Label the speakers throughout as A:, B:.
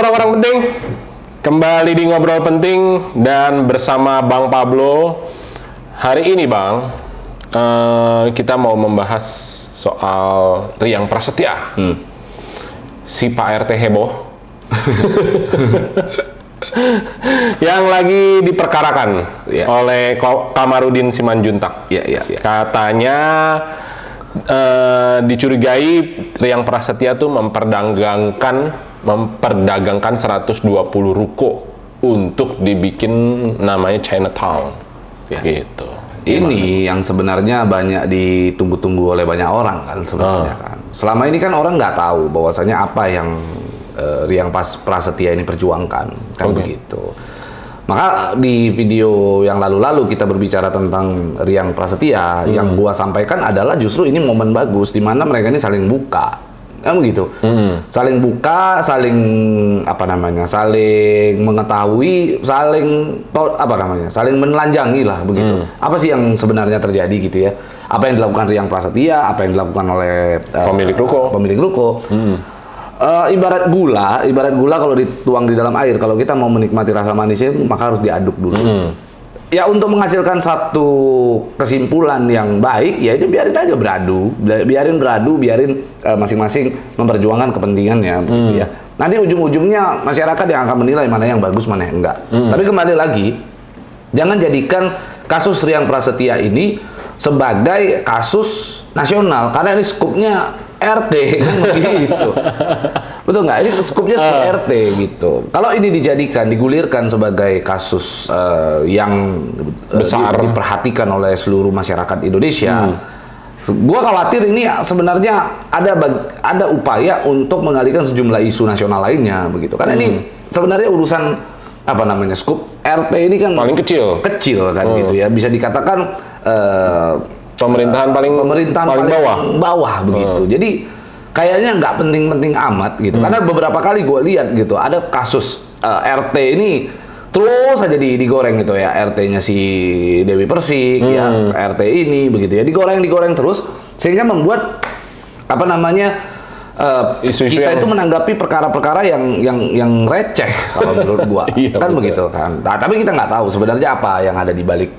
A: orang-orang penting, kembali di Ngobrol Penting dan bersama Bang Pablo. Hari ini Bang, kita mau membahas soal Riang Prasetya, si Pak RT heboh, yang lagi diperkarakan oleh Kamarudin Simanjuntak. Katanya dicurigai Riang Prasetya tuh memperdagangkan 120 ruko untuk dibikin namanya Chinatown. Gitu.
B: Ini yang sebenarnya banyak ditunggu-tunggu oleh banyak orang kan sebenarnya kan. Selama ini kan orang nggak tahu bahwasanya apa yang Riang Prasetya ini perjuangkan kan begitu. Maka di video yang lalu-lalu kita berbicara tentang Riang Prasetya, yang gua sampaikan adalah justru ini momen bagus di mana mereka ini saling buka, kan begitu, saling buka, saling saling mengetahui, saling menelanjangi lah begitu. Apa sih yang sebenarnya terjadi gitu ya? Apa yang dilakukan Riang Prasetya, apa yang dilakukan oleh pemilik ruko. Ibarat gula kalau dituang di dalam air, kalau kita mau menikmati rasa manisnya maka harus diaduk dulu. Ya untuk menghasilkan satu kesimpulan yang baik, ya itu biarin aja biarin masing-masing memperjuangkan kepentingannya, begitu ya. Nanti ujung-ujungnya masyarakat yang akan menilai mana yang bagus, mana yang enggak. Tapi kembali lagi, jangan jadikan kasus Riang Prasetya ini sebagai kasus nasional, karena ini skupnya RT kan begitu. Betul nggak? Ini skupnya skup RT gitu. Kalau ini digulirkan sebagai kasus yang besar, diperhatikan oleh seluruh masyarakat Indonesia, gua khawatir ini sebenarnya ada upaya untuk mengalihkan sejumlah isu nasional lainnya begitu. Karena ini sebenarnya urusan skup RT ini kan
A: paling kecil
B: kan gitu ya. Bisa dikatakan
A: pemerintahan paling
B: bawah begitu. Jadi kayaknya nggak penting-penting amat gitu. Karena beberapa kali gue lihat gitu, ada kasus RT ini terus aja digoreng gitu ya. RT-nya si Dewi Persik, ya RT ini begitu ya, digoreng terus sehingga membuat
A: isu-isu
B: kita itu menanggapi perkara-perkara yang receh kalau menurut gua. Kan begitu kan. Nah, tapi kita nggak tahu sebenarnya apa yang ada di balik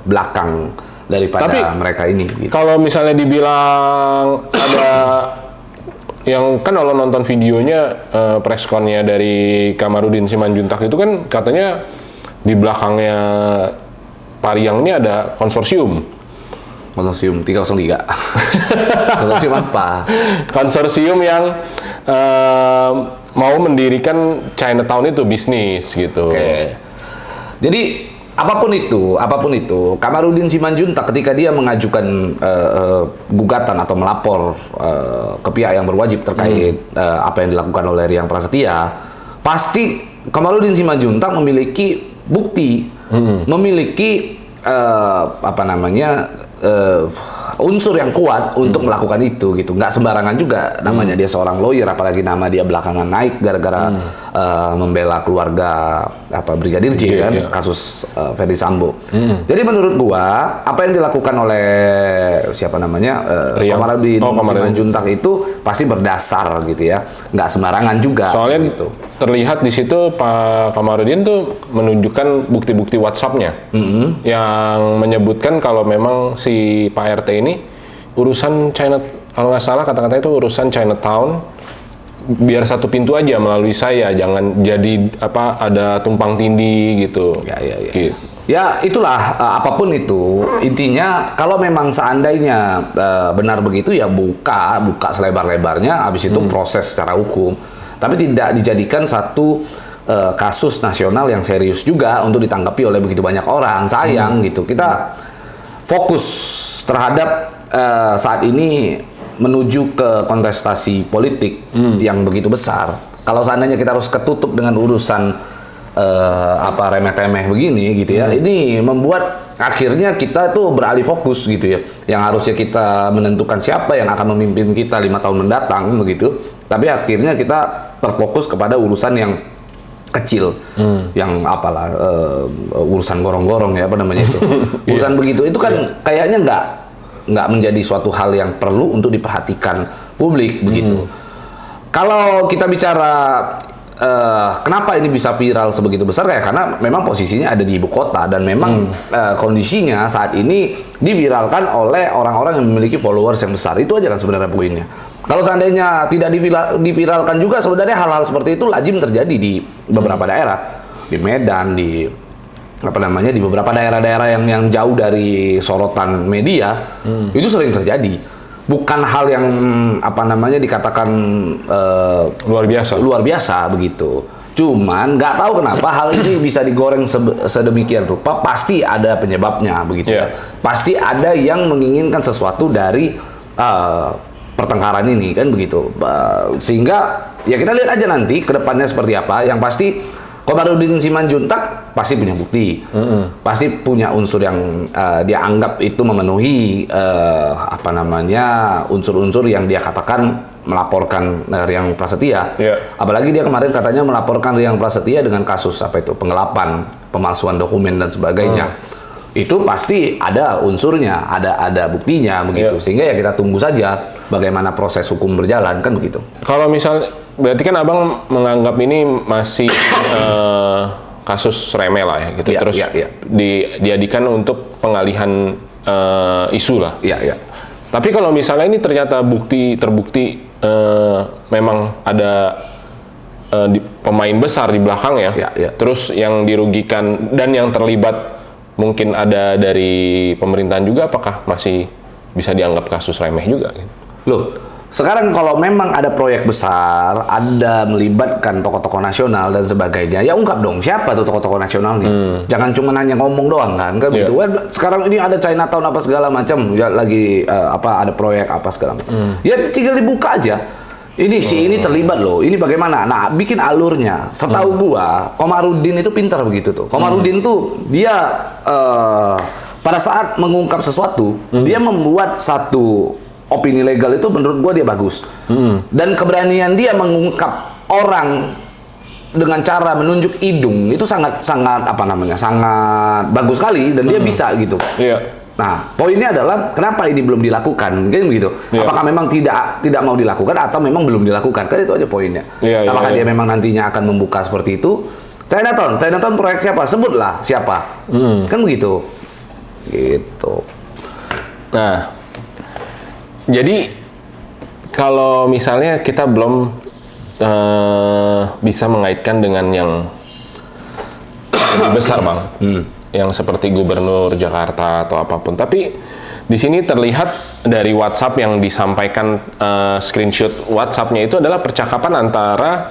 B: belakang daripada mereka ini. Gitu.
A: Kalau misalnya dibilang ada yang kan kalau nonton videonya pressconnya dari Kamarudin Simanjuntak itu kan katanya di belakangnya Pak Riang ini ada konsorsium
B: 303. Konsorsium apa?
A: Konsorsium yang mau mendirikan Chinatown itu bisnis gitu.
B: Jadi apapun itu, Kamarudin Simanjuntak ketika dia mengajukan gugatan atau melapor ke pihak yang berwajib terkait apa yang dilakukan oleh Riang Prasetya, pasti Kamarudin Simanjuntak memiliki bukti, memiliki unsur yang kuat untuk melakukan itu gitu. Nggak sembarangan juga, namanya dia seorang lawyer, apalagi nama dia belakangan naik gara-gara membela keluarga Brigadir J kan, kasus Ferdy Sambo. Jadi menurut gua apa yang dilakukan oleh Kamarudin Simanjuntak itu pasti berdasar gitu ya, nggak sembarangan juga.
A: Soalnya
B: gitu.
A: Terlihat di situ Pak Kamarudin tuh menunjukkan bukti-bukti WhatsApp-nya yang menyebutkan kalau memang si Pak RT ini urusan kalau nggak salah kata-kata itu urusan Chinatown, biar satu pintu aja melalui saya, jangan jadi ada tumpang tindih gitu. Gitu.
B: Ya itulah, apapun itu intinya kalau memang seandainya benar begitu ya buka selebar-lebarnya, habis itu proses secara hukum. Tapi tidak dijadikan satu kasus nasional yang serius juga untuk ditanggapi oleh begitu banyak orang. Sayang gitu. Kita fokus terhadap saat ini menuju ke kontestasi politik yang begitu besar. Kalau seandainya kita harus ketutup dengan urusan remeh-temeh begini gitu ya, ini membuat akhirnya kita tuh beralih fokus gitu ya. Yang harusnya kita menentukan siapa yang akan memimpin kita 5 tahun mendatang begitu. Tapi akhirnya kita terfokus kepada urusan yang kecil, yang urusan gorong-gorong ya itu. Urusan begitu itu kan kayaknya nggak menjadi suatu hal yang perlu untuk diperhatikan publik begitu. Kalau kita bicara kenapa ini bisa viral sebegitu besar ya karena memang posisinya ada di ibu kota dan memang kondisinya saat ini diviralkan oleh orang-orang yang memiliki followers yang besar. Itu aja kan sebenarnya poinnya. Kalau seandainya tidak diviralkan juga sebenarnya hal-hal seperti itu lazim terjadi di beberapa daerah, di Medan, di di beberapa daerah-daerah yang jauh dari sorotan media, itu sering terjadi. Bukan hal yang dikatakan luar biasa begitu. Cuman nggak tahu kenapa hal ini bisa digoreng sedemikian rupa. Pasti ada penyebabnya begitu.
A: Yeah.
B: Pasti ada yang menginginkan sesuatu dari pertengkaran ini kan begitu. Sehingga ya kita lihat aja nanti ke depannya seperti apa. Yang pasti Komarudin Simanjuntak pasti punya bukti, pasti punya unsur yang dia anggap itu memenuhi unsur-unsur yang dia katakan melaporkan Riang Prasetya. Apalagi dia kemarin katanya melaporkan Riang Prasetya dengan kasus penggelapan, pemalsuan dokumen dan sebagainya. Itu pasti ada unsurnya, ada buktinya begitu. Sehingga ya kita tunggu saja bagaimana proses hukum berjalan kan begitu.
A: Kalau misalnya berarti kan Abang menganggap ini masih kasus remeh lah ya gitu. Terus dijadikan untuk pengalihan isu lah. Tapi kalau misalnya ini ternyata terbukti memang ada pemain besar di belakang ya. Terus yang dirugikan dan yang terlibat mungkin ada dari pemerintahan juga, apakah masih bisa dianggap kasus remeh juga?
B: Loh, sekarang kalau memang ada proyek besar, ada melibatkan tokoh-tokoh nasional dan sebagainya, ya ungkap dong siapa tuh tokoh-tokoh nasionalnya. Jangan cuma hanya ngomong doang kan begitu. Sekarang ini ada Chinatown apa segala macam, ya lagi ada proyek apa segala macam. Ya tinggal dibuka aja. Ini ini terlibat loh. Ini bagaimana? Nah, bikin alurnya. Setahu gua, Komarudin itu pintar begitu tuh. Komarudin tuh dia pada saat mengungkap sesuatu, dia membuat satu opini legal itu menurut gua dia bagus. Dan keberanian dia mengungkap orang dengan cara menunjuk hidung itu sangat sangat bagus sekali dan dia bisa gitu. Nah, poinnya adalah kenapa ini belum dilakukan, kan begitu? Apakah memang tidak mau dilakukan atau memang belum dilakukan? Kan itu aja poinnya. Apakah dia memang nantinya akan membuka seperti itu? Chinatown proyek siapa? Sebutlah siapa. Kan begitu. Gitu.
A: Nah, jadi kalau misalnya kita belum bisa mengaitkan dengan yang lebih besar, Bang. Yang seperti gubernur Jakarta atau apapun. Tapi di sini terlihat dari WhatsApp yang disampaikan, screenshot WhatsApp-nya itu adalah percakapan antara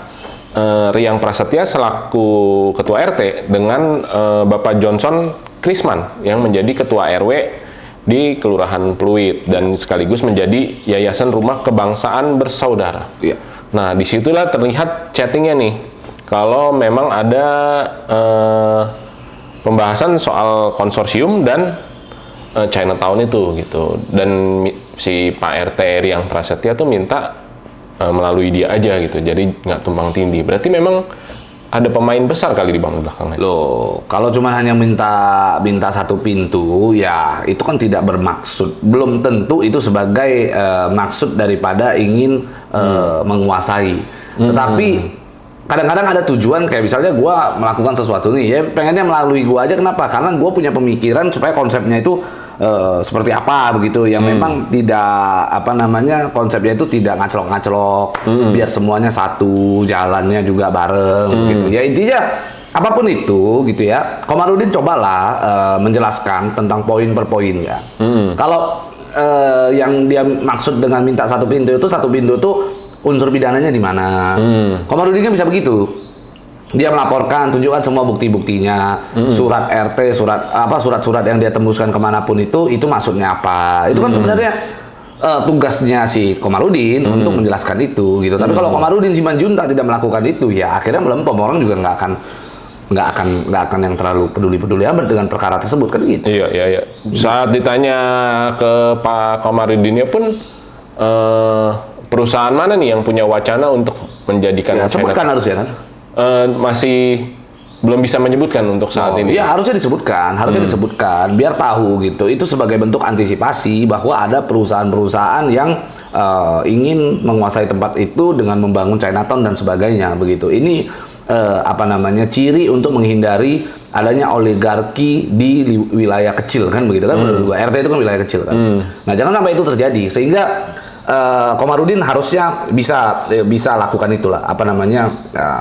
A: Riang Prasetya selaku ketua RT dengan Bapak Johnson Krisman yang menjadi ketua RW di Kelurahan Pluit dan sekaligus menjadi Yayasan Rumah Kebangsaan Bersaudara. Nah, disitulah terlihat chattingnya nih. Kalau memang ada pembahasan soal konsorsium dan Chinatown itu gitu, dan si Pak RT Riang Prasetya tuh minta melalui dia aja gitu, jadi nggak tumpang tindih. Berarti memang ada pemain besar kali di belakangnya.
B: Loh, kalau cuma hanya minta satu pintu, ya itu kan tidak bermaksud, belum tentu itu sebagai maksud daripada ingin menguasai. Tetapi kadang-kadang ada tujuan, kayak misalnya gue melakukan sesuatu nih, ya pengennya melalui gue aja. Kenapa? Karena gue punya pemikiran supaya konsepnya itu seperti apa begitu, yang memang tidak konsepnya itu tidak ngaclok-ngaclok, biar semuanya satu, jalannya juga bareng gitu. Ya intinya apapun itu gitu ya, Komarudin cobalah menjelaskan tentang poin per poin ya. Kalau yang dia maksud dengan minta satu pintu itu unsur pidananya di mana? Komarudin kan bisa begitu. Dia melaporkan, tunjukkan semua bukti-buktinya, surat RT, surat-surat yang dia tembuskan kemanapun itu maksudnya apa? Itu kan sebenarnya tugasnya si Komarudin untuk menjelaskan itu, gitu. Tapi kalau Komarudin Simanjuntak tidak melakukan itu, ya akhirnya melempem, orang juga nggak akan yang terlalu peduli amat dengan perkara tersebut kan gitu.
A: Iya. Saat ditanya ke Pak Komarudinnya pun perusahaan mana nih yang punya wacana untuk menjadikan
B: sebutkan harusnya kan?
A: Masih belum bisa menyebutkan untuk saat ini.
B: Ya harusnya disebutkan, biar tahu gitu. Itu sebagai bentuk antisipasi bahwa ada perusahaan-perusahaan yang ingin menguasai tempat itu dengan membangun Chinatown dan sebagainya begitu. Ini ciri untuk menghindari adanya oligarki di wilayah kecil kan begitu kan, menurut gua RT itu kan wilayah kecil kan. Nah, jangan sampai itu terjadi sehingga Komarudin harusnya bisa lakukan itulah,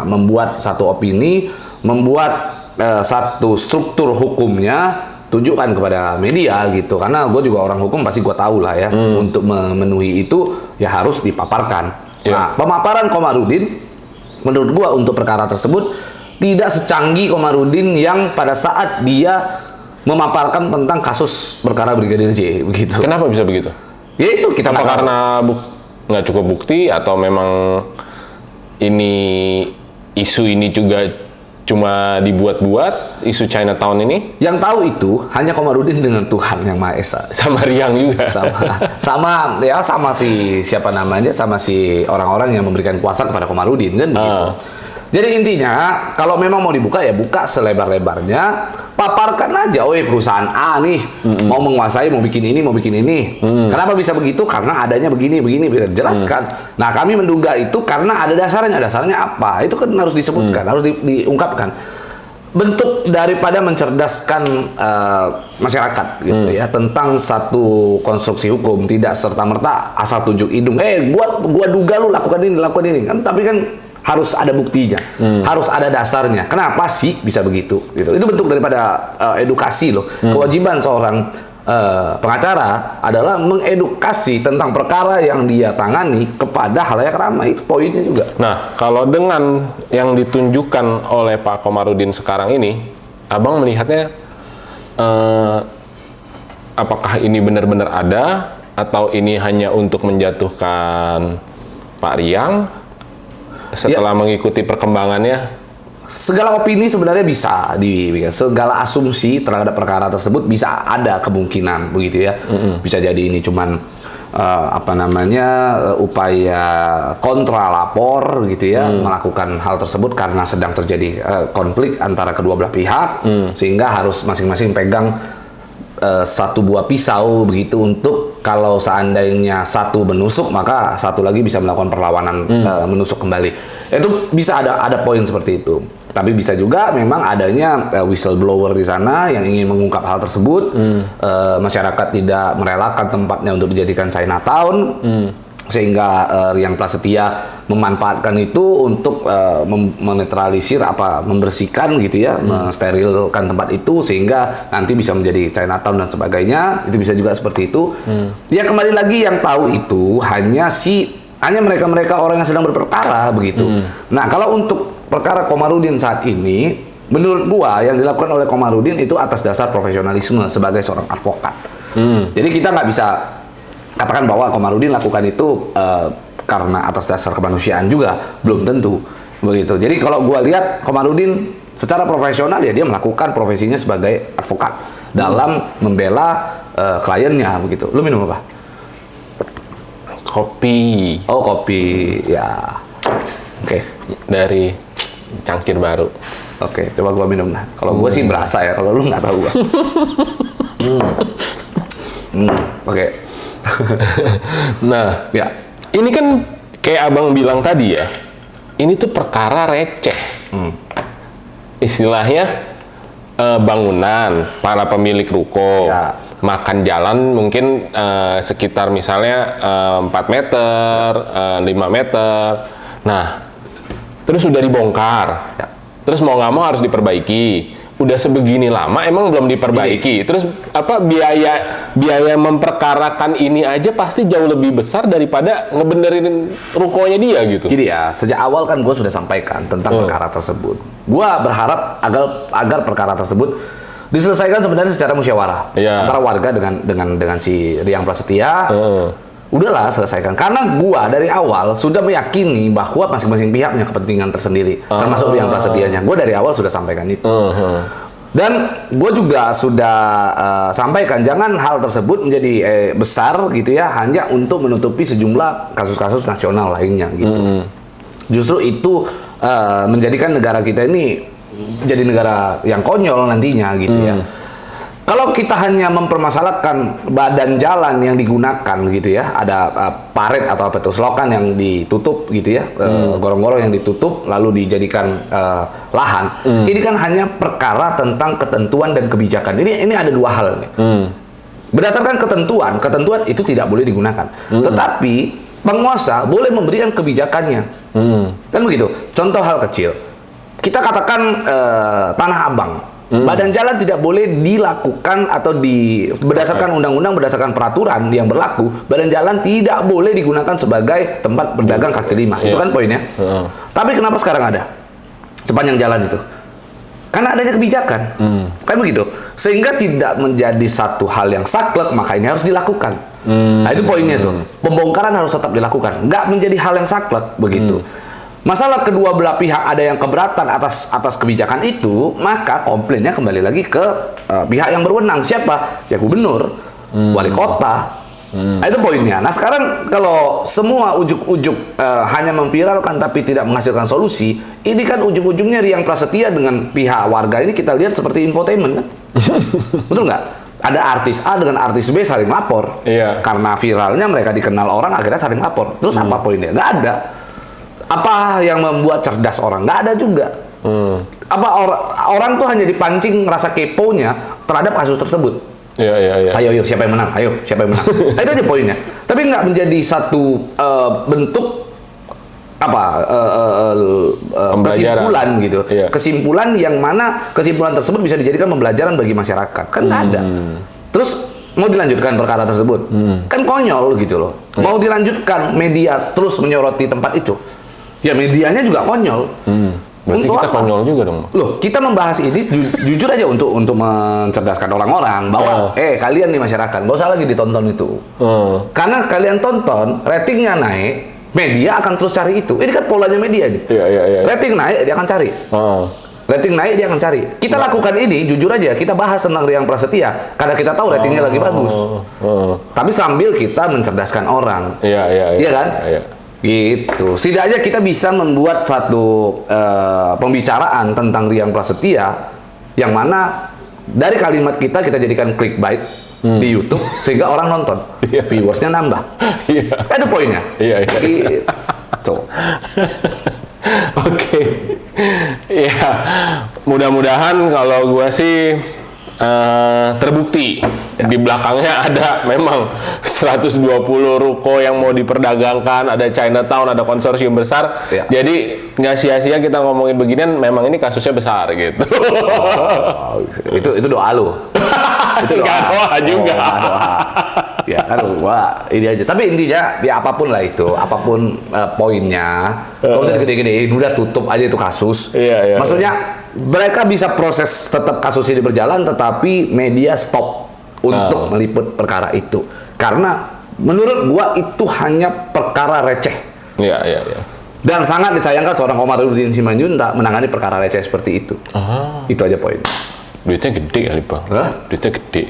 B: membuat satu opini, membuat satu struktur hukumnya, tunjukkan kepada media gitu, karena gue juga orang hukum, pasti gue tahu lah ya, untuk memenuhi itu ya harus dipaparkan. Nah, pemaparan Komarudin menurut gue untuk perkara tersebut tidak secanggih Komarudin yang pada saat dia memaparkan tentang kasus perkara Brigadir J begitu.
A: Kenapa bisa begitu?
B: Ya itu kita
A: apa karena nggak cukup bukti, atau memang isu ini juga cuma dibuat-buat, isu Chinatown ini?
B: Yang tahu itu hanya Komarudin dengan Tuhan Yang Maha Esa.
A: Sama Riang juga.
B: sama si orang-orang yang memberikan kuasa kepada Komarudin kan begitu. Jadi intinya kalau memang mau dibuka ya buka selebar-lebarnya, paparkan aja, perusahaan A nih mau menguasai, mau bikin ini. Kenapa bisa begitu? Karena adanya begini, jelaskan. Nah, kami menduga itu karena ada dasarnya apa? Itu kan harus disebutkan, harus diungkapkan. Bentuk daripada mencerdaskan masyarakat gitu ya tentang satu konstruksi hukum, tidak serta-merta asal tunjuk hidung. Gua duga lu lakukan ini kan, tapi kan harus ada buktinya, harus ada dasarnya. Kenapa sih bisa begitu? Gitu. Itu bentuk daripada edukasi loh. Kewajiban seorang pengacara adalah mengedukasi tentang perkara yang dia tangani kepada halayak ramai. Itu poinnya juga.
A: Nah, kalau dengan yang ditunjukkan oleh Pak Komarudin sekarang ini, Abang melihatnya apakah ini benar-benar ada, atau ini hanya untuk menjatuhkan Pak Riang setelah mengikuti perkembangannya?
B: Segala opini sebenarnya bisa segala asumsi terhadap perkara tersebut bisa ada kemungkinan begitu ya. Bisa jadi ini cuman upaya kontra lapor gitu ya, melakukan hal tersebut karena sedang terjadi konflik antara kedua belah pihak, sehingga harus masing-masing pegang satu buah pisau begitu, untuk kalau seandainya satu menusuk maka satu lagi bisa melakukan perlawanan menusuk kembali. Itu bisa ada poin seperti itu. Tapi bisa juga memang adanya whistleblower di sana yang ingin mengungkap hal tersebut. Masyarakat tidak merelakan tempatnya untuk dijadikan Chinatown, sehingga Riang Prasetya memanfaatkan itu untuk menetralisir membersihkan gitu ya, mensterilkan tempat itu sehingga nanti bisa menjadi Chinatown dan sebagainya. Itu bisa juga seperti itu. Ya kembali lagi yang tahu itu hanya mereka-mereka orang yang sedang berperkara begitu. Nah, kalau untuk perkara Komarudin saat ini, menurut gua yang dilakukan oleh Komarudin itu atas dasar profesionalisme sebagai seorang advokat. Jadi kita nggak bisa katakan bahwa Komarudin lakukan itu karena atas dasar kemanusiaan juga, belum tentu begitu. Jadi kalau gua lihat Komarudin secara profesional ya dia melakukan profesinya sebagai advokat dalam membela kliennya begitu. Lu minum apa?
A: Kopi.
B: Oh, kopi ya. Oke.
A: Dari cangkir baru.
B: Oke, coba gua minum lah. Kalau gua sih berasa ya, kalau lu nggak tahu gua. Oke.
A: Nah,
B: ya.
A: Ini kan kayak Abang bilang tadi ya, ini tuh perkara receh. Istilahnya bangunan, para pemilik ruko, makan jalan mungkin sekitar misalnya 4 meter, 5 meter. Nah, terus udah dibongkar, terus mau nggak mau harus diperbaiki. Udah sebegini lama emang belum diperbaiki. Terus biaya memperkarakan ini aja pasti jauh lebih besar daripada ngebenerin rukonya dia gitu.
B: Jadi ya, sejak awal kan gue sudah sampaikan tentang perkara tersebut. Gue berharap agar perkara tersebut diselesaikan sebenarnya secara musyawarah antara warga dengan si Riang Prasetya. Udahlah selesaikan, karena gua dari awal sudah meyakini bahwa masing-masing pihak punya kepentingan tersendiri, termasuk Riang Prasetyanya. Gua dari awal sudah sampaikan itu. Dan gue juga sudah sampaikan jangan hal tersebut menjadi besar gitu ya, hanya untuk menutupi sejumlah kasus-kasus nasional lainnya gitu. Justru itu menjadikan negara kita ini jadi negara yang konyol nantinya gitu ya. Kalau kita hanya mempermasalahkan badan jalan yang digunakan gitu ya, ada paret atau apa itu selokan yang ditutup gitu ya, gorong-gorong yang ditutup lalu dijadikan lahan. Ini kan hanya perkara tentang ketentuan dan kebijakan. Ini ada dua hal nih. Berdasarkan ketentuan itu tidak boleh digunakan. Tetapi penguasa boleh memberikan kebijakannya. Kan begitu. Contoh hal kecil. Kita katakan Tanah Abang. Badan jalan tidak boleh dilakukan atau berdasarkan undang-undang, berdasarkan peraturan yang berlaku, badan jalan tidak boleh digunakan sebagai tempat berdagang kaki lima. Itu kan poinnya. Tapi kenapa sekarang ada sepanjang jalan itu? Karena adanya kebijakan. Kan begitu. Sehingga tidak menjadi satu hal yang saklek, maka ini harus dilakukan. Nah, itu poinnya tuh. Pembongkaran harus tetap dilakukan. Nggak menjadi hal yang saklek begitu. Masalah kedua belah pihak ada yang keberatan atas kebijakan itu, maka komplainnya kembali lagi ke pihak yang berwenang. Siapa? Ya gubernur, wali kota. Nah, itu poinnya. Nah, sekarang kalau semua ujuk-ujuk hanya memviralkan tapi tidak menghasilkan solusi, ini kan ujung-ujungnya Riang Prasetya dengan pihak warga ini kita lihat seperti infotainment kan? Betul nggak? Ada artis A dengan artis B saling lapor. Karena viralnya mereka dikenal orang, akhirnya saling lapor. Terus apa poinnya? Nggak ada. Apa yang membuat cerdas orang? Nggak ada juga. Apa orang tuh hanya dipancing rasa keponya terhadap kasus tersebut. Ayo, siapa yang menang? Ayo, siapa yang menang? Nah, itu aja poinnya. Tapi nggak menjadi satu bentuk kesimpulan gitu. Kesimpulan yang mana kesimpulan tersebut bisa dijadikan pembelajaran bagi masyarakat. Kan nggak ada. Terus mau dilanjutkan perkara tersebut? Kan konyol gitu loh. Mau dilanjutkan media terus menyoroti tempat itu? Ya medianya juga konyol.
A: Berarti kita konyol juga dong.
B: Loh, kita membahas ini jujur aja untuk mencerdaskan orang-orang bahwa kalian di masyarakat nggak usah lagi ditonton itu. Karena kalian tonton, ratingnya naik, media akan terus cari itu. Ini kan polanya media nih. Rating naik, dia akan cari. Rating naik, dia akan cari. Kita lakukan ini, jujur aja, kita bahas tentang Riang Prasetya karena kita tahu ratingnya lagi bagus. Tapi sambil kita mencerdaskan orang. Iya kan? Gitu. Setidaknya kita bisa membuat satu pembicaraan tentang Riang Prasetya yang mana dari kalimat kita jadikan clickbait di YouTube sehingga orang nonton, viewersnya nambah. Itu poinnya. Gitu.
A: Oke. Ya, mudah-mudahan kalau gua sih terbukti di belakangnya ada memang 120 ruko yang mau diperdagangkan, ada Chinatown, ada konsorsium besar. Jadi nggak sia-sia kita ngomongin beginian, memang ini kasusnya besar gitu.
B: Itu doa lu. Itu
A: doa juga.
B: Ya kan wah ini aja. Tapi intinya ya apapun lah itu, apapun poinnya, nggak usah gede-gedein, udah tutup aja itu kasus. Maksudnya mereka bisa proses tetap kasus ini berjalan, tetapi media stop untuk meliput perkara itu. Karena menurut gua itu hanya perkara receh. Dan sangat disayangkan seorang Komarudin Simanjuntak menangani perkara receh seperti itu. Itu aja poin.
A: Duitnya gede kali Bang. Duitnya gede.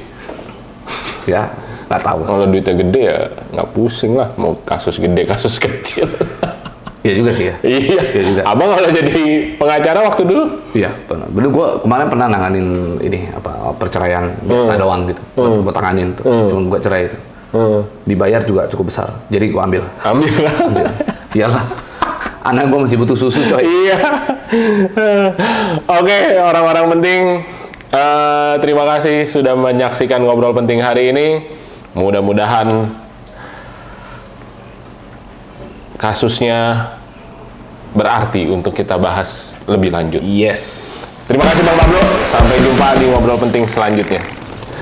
B: Ya, nggak tahu.
A: Kalau duitnya gede ya nggak pusing lah mau kasus gede, kasus kecil.
B: Iya juga sih ya.
A: Iya juga. Abang kalau jadi pengacara waktu dulu?
B: Iya, pernah. Dulu gua kemarin pernah nanganin ini perceraian biasa doang gitu. Gua tanganin tuh. Cuma gua cerai itu. Dibayar juga cukup besar. Jadi gua ambil. Iyalah. Anak gua masih butuh susu coy.
A: Iya. Oke, orang-orang penting, terima kasih sudah menyaksikan Ngobrol Penting hari ini. Mudah-mudahan kasusnya berarti untuk kita bahas lebih lanjut.
B: Yes.
A: Terima kasih Bang Pablo. Sampai jumpa di Ngobrol Penting selanjutnya.